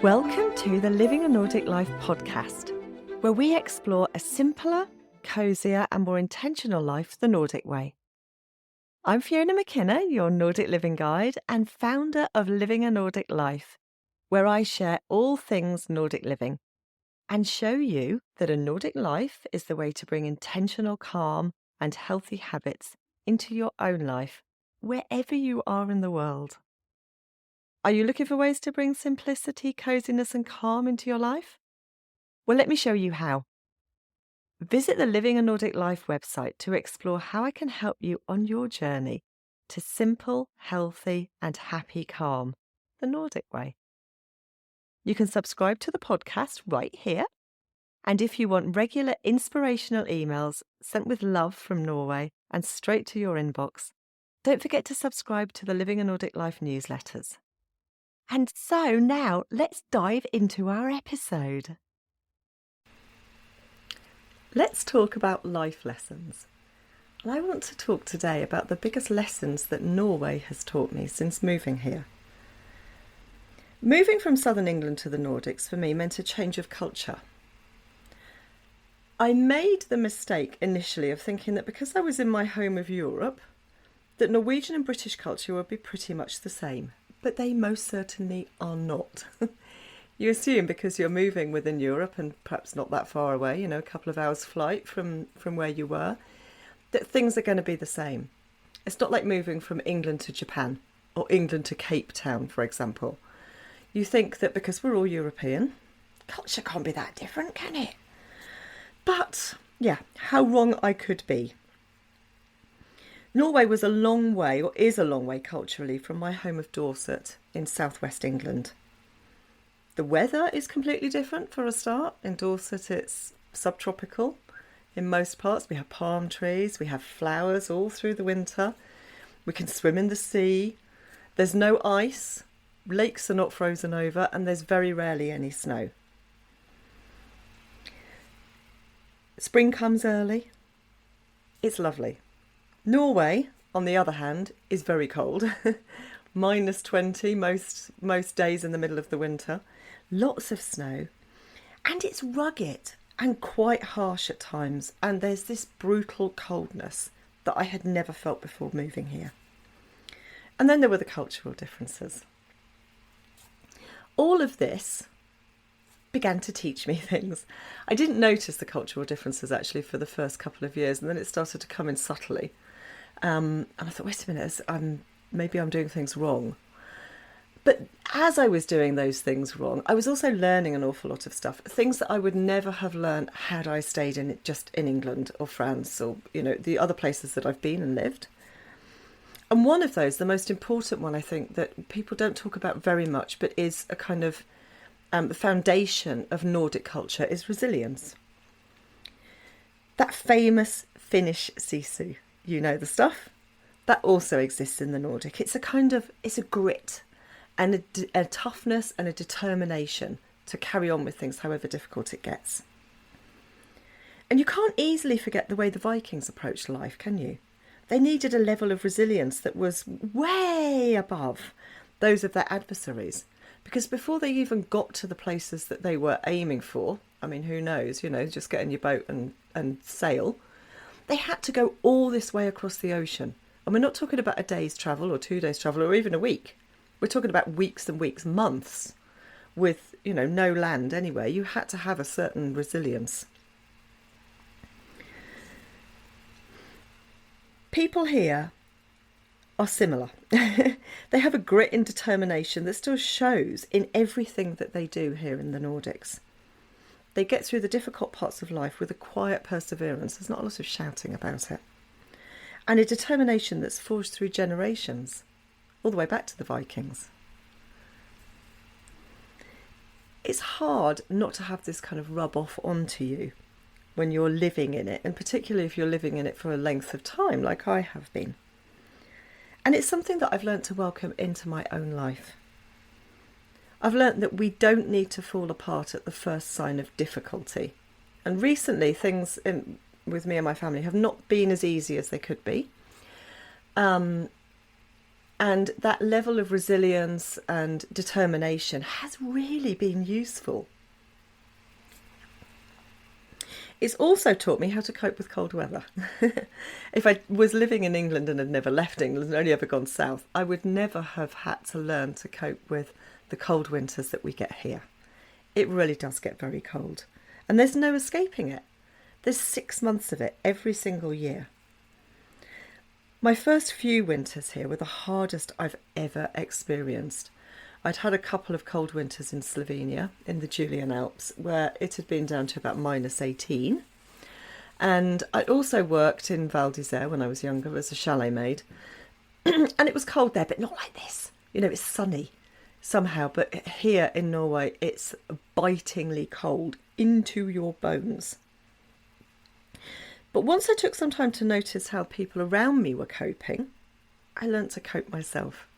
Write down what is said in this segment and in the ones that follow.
Welcome to the Living a Nordic Life podcast, where we explore a simpler, cosier and more intentional life the Nordic way. I'm Fiona McKenna, your Nordic living guide and founder of Living a Nordic Life, where I share all things Nordic living and show you that a Nordic life is the way to bring intentional calm and healthy habits into your own life, wherever you are in the world. Are you looking for ways to bring simplicity, coziness and calm into your life? Well, let me show you how. Visit the Living a Nordic Life website to explore how I can help you on your journey to simple, healthy and happy calm, the Nordic way. You can subscribe to the podcast right here. And if you want regular inspirational emails sent with love from Norway and straight to your inbox, don't forget to subscribe to the Living a Nordic Life newsletters. And so now let's dive into our episode. Let's talk about life lessons. And I want to talk today about the biggest lessons that Norway has taught me since moving here. Moving from southern England to the Nordics for me meant a change of culture. I made the mistake initially of thinking that because I was in my home of Europe, that Norwegian and British culture would be pretty much the same. But they most certainly are not. You assume because you're moving within Europe and perhaps not that far away, a couple of hours flight from where you were, that things are going to be the same. It's not like moving from England to Japan or England to Cape Town, for example. You think that because we're all European, culture can't be that different, can it? But, yeah, how wrong I could be. Norway was a long way, or is a long way culturally, from my home of Dorset in southwest England. The weather is completely different for a start. In Dorset it's subtropical. In most parts we have palm trees, we have flowers all through the winter. We can swim in the sea. There's no ice, lakes are not frozen over, and there's very rarely any snow. Spring comes early. It's lovely. Norway, on the other hand, is very cold. Minus 20 most days in the middle of the winter. Lots of snow. And it's rugged and quite harsh at times. And there's this brutal coldness that I had never felt before moving here. And then there were the cultural differences. All of this began to teach me things. I didn't notice the cultural differences actually for the first couple of years, and then it started to come in subtly. And I thought, wait a minute, maybe I'm doing things wrong. But as I was doing those things wrong, I was also learning an awful lot of stuff, things that I would never have learned had I stayed in England or France or, the other places that I've been and lived. And one of those, the most important one, I think, that people don't talk about very much, but is a kind of foundation of Nordic culture, is resilience. That famous Finnish sisu. You know the stuff. That also exists in the Nordic. It's a grit and a toughness and a determination to carry on with things however difficult it gets. And you can't easily forget the way the Vikings approached life, can you? They needed a level of resilience that was way above those of their adversaries. Because before they even got to the places that they were aiming for, I mean, who knows, just get in your boat and sail. They had to go all this way across the ocean. And we're not talking about a day's travel or 2 days travel or even a week. We're talking about weeks and weeks, months with, no land anywhere. You had to have a certain resilience. People here are similar. They have a grit and determination that still shows in everything that they do here in the Nordics. They get through the difficult parts of life with a quiet perseverance. There's not a lot of shouting about it. And a determination that's forged through generations, all the way back to the Vikings. It's hard not to have this kind of rub off onto you when you're living in it, and particularly if you're living in it for a length of time, like I have been. And it's something that I've learnt to welcome into my own life. I've learnt that we don't need to fall apart at the first sign of difficulty. And recently things with me and my family have not been as easy as they could be. And that level of resilience and determination has really been useful. It's also taught me how to cope with cold weather. If I was living in England and had never left England and only ever gone south, I would never have had to learn to cope with the cold winters that we get here. It really does get very cold. And there's no escaping it. There's 6 months of it every single year. My first few winters here were the hardest I've ever experienced. I'd had a couple of cold winters in Slovenia, in the Julian Alps, where it had been down to about -18. And I'd also worked in Val d'Isère when I was younger as a chalet maid. And it was cold there, but not like this. You know, it's sunny somehow. But here in Norway, it's bitingly cold into your bones. But once I took some time to notice how people around me were coping, I learnt to cope myself.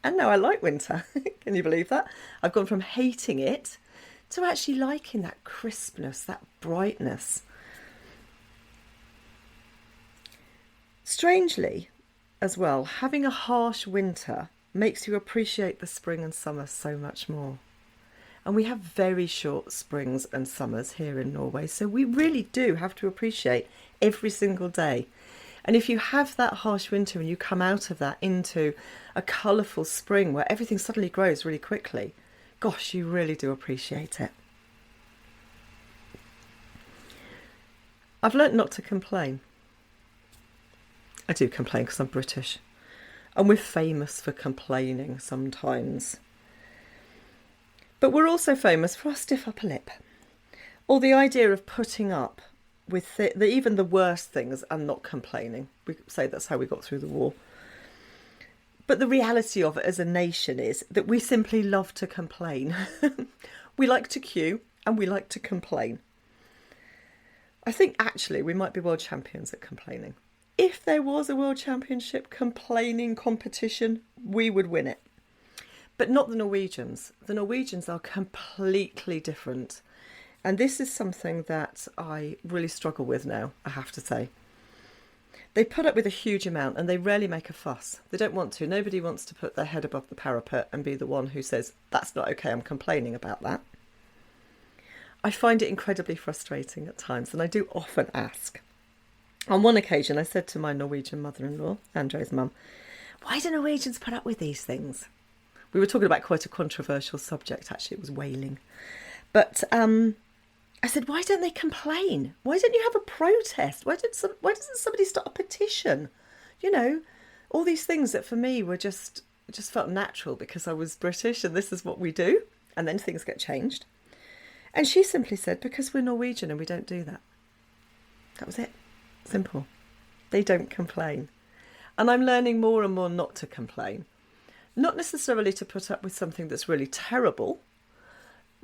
And now I like winter. Can you believe that? I've gone from hating it to actually liking that crispness, that brightness. Strangely, as well, having a harsh winter makes you appreciate the spring and summer so much more. And we have very short springs and summers here in Norway, so we really do have to appreciate every single day. And if you have that harsh winter and you come out of that into a colourful spring where everything suddenly grows really quickly, gosh, you really do appreciate it. I've learnt not to complain. I do complain because I'm British, and we're famous for complaining sometimes. But we're also famous for our stiff upper lip, or the idea of putting up with even the worst things and not complaining. We say that's how we got through the war. But the reality of it as a nation is that we simply love to complain. We like to queue and we like to complain. I think actually we might be world champions at complaining. If there was a world championship complaining competition, we would win it. But not the Norwegians. The Norwegians are completely different. And this is something that I really struggle with now, I have to say. They put up with a huge amount and they rarely make a fuss. They don't want to. Nobody wants to put their head above the parapet and be the one who says, that's not okay, I'm complaining about that. I find it incredibly frustrating at times, and I do often ask. On one occasion, I said to my Norwegian mother-in-law, Andre's mum, why do Norwegians put up with these things? We were talking about quite a controversial subject, actually. It was whaling. But I said, why don't they complain? Why don't you have a protest? Why doesn't somebody start a petition? You know, all these things that for me were just felt natural because I was British and this is what we do. And then things get changed. And she simply said, because we're Norwegian and we don't do that. That was it. Simple. They don't complain. And I'm learning more and more not to complain. Not necessarily to put up with something that's really terrible,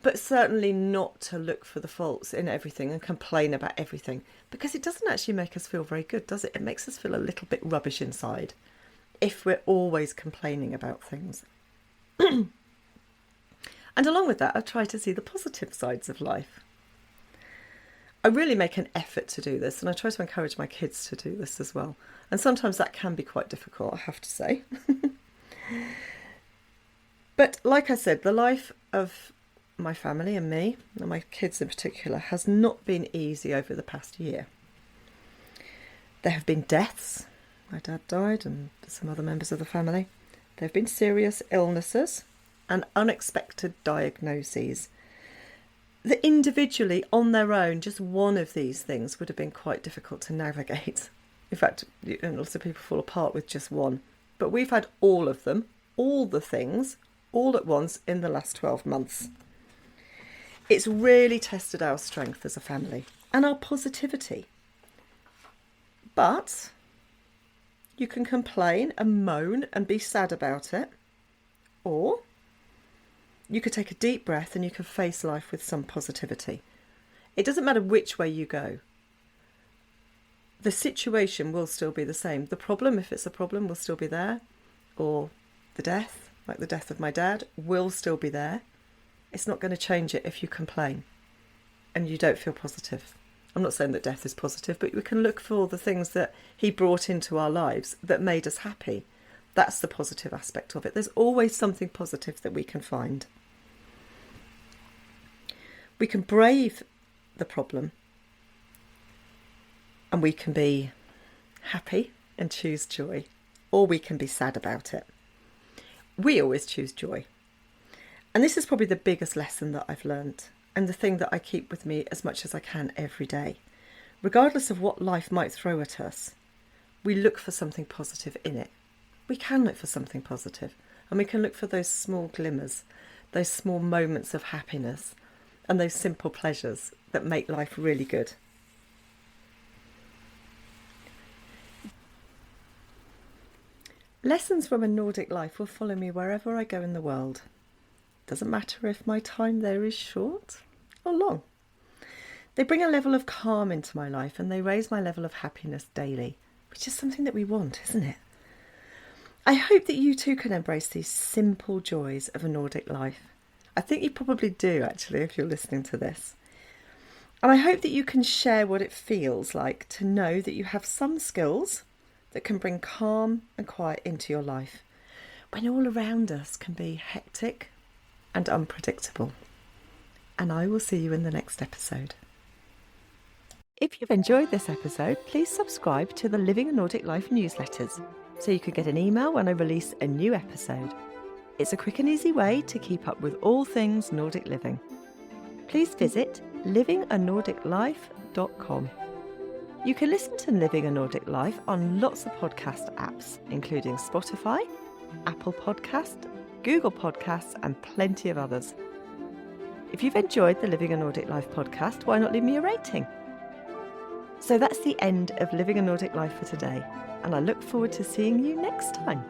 but certainly not to look for the faults in everything and complain about everything, because it doesn't actually make us feel very good, does it? It makes us feel a little bit rubbish inside if we're always complaining about things. And along with that, I try to see the positive sides of life. I really make an effort to do this, and I try to encourage my kids to do this as well. And sometimes that can be quite difficult, I have to say. But like I said, the life of my family and me, and my kids in particular, has not been easy over the past year. There have been deaths. My dad died and some other members of the family. There have been serious illnesses and unexpected diagnoses. That individually, on their own, just one of these things would have been quite difficult to navigate. In fact, lots of people fall apart with just one. But we've had all of them, all the things, all at once in the last 12 months. It's really tested our strength as a family and our positivity. But you can complain and moan and be sad about it, or you could take a deep breath and you can face life with some positivity. It doesn't matter which way you go. The situation will still be the same. The problem, if it's a problem, will still be there. Or the death, like the death of my dad, will still be there. It's not going to change it if you complain and you don't feel positive. I'm not saying that death is positive, but we can look for the things that he brought into our lives that made us happy, That's the positive aspect of it. There's always something positive that we can find. We can brave the problem and we can be happy and choose joy, or we can be sad about it. We always choose joy. And this is probably the biggest lesson that I've learned, and the thing that I keep with me as much as I can every day. Regardless of what life might throw at us, we look for something positive in it. We can look for something positive, and we can look for those small glimmers, those small moments of happiness, and those simple pleasures that make life really good. Lessons from a Nordic life will follow me wherever I go in the world. Doesn't matter if my time there is short or long. They bring a level of calm into my life, and they raise my level of happiness daily, which is something that we want, isn't it? I hope that you too can embrace these simple joys of a Nordic life. I think you probably do, actually, if you're listening to this. And I hope that you can share what it feels like to know that you have some skills that can bring calm and quiet into your life when all around us can be hectic and unpredictable. And I will see you in the next episode. If you've enjoyed this episode, please subscribe to the Living a Nordic Life newsletters so you can get an email when I release a new episode. It's a quick and easy way to keep up with all things Nordic living. Please visit livinganordiclife.com. You can listen to Living a Nordic Life on lots of podcast apps, including Spotify, Apple Podcast, Google Podcasts, and plenty of others. If you've enjoyed the Living a Nordic Life podcast, why not leave me a rating? So that's the end of Living a Nordic Life for today, and I look forward to seeing you next time.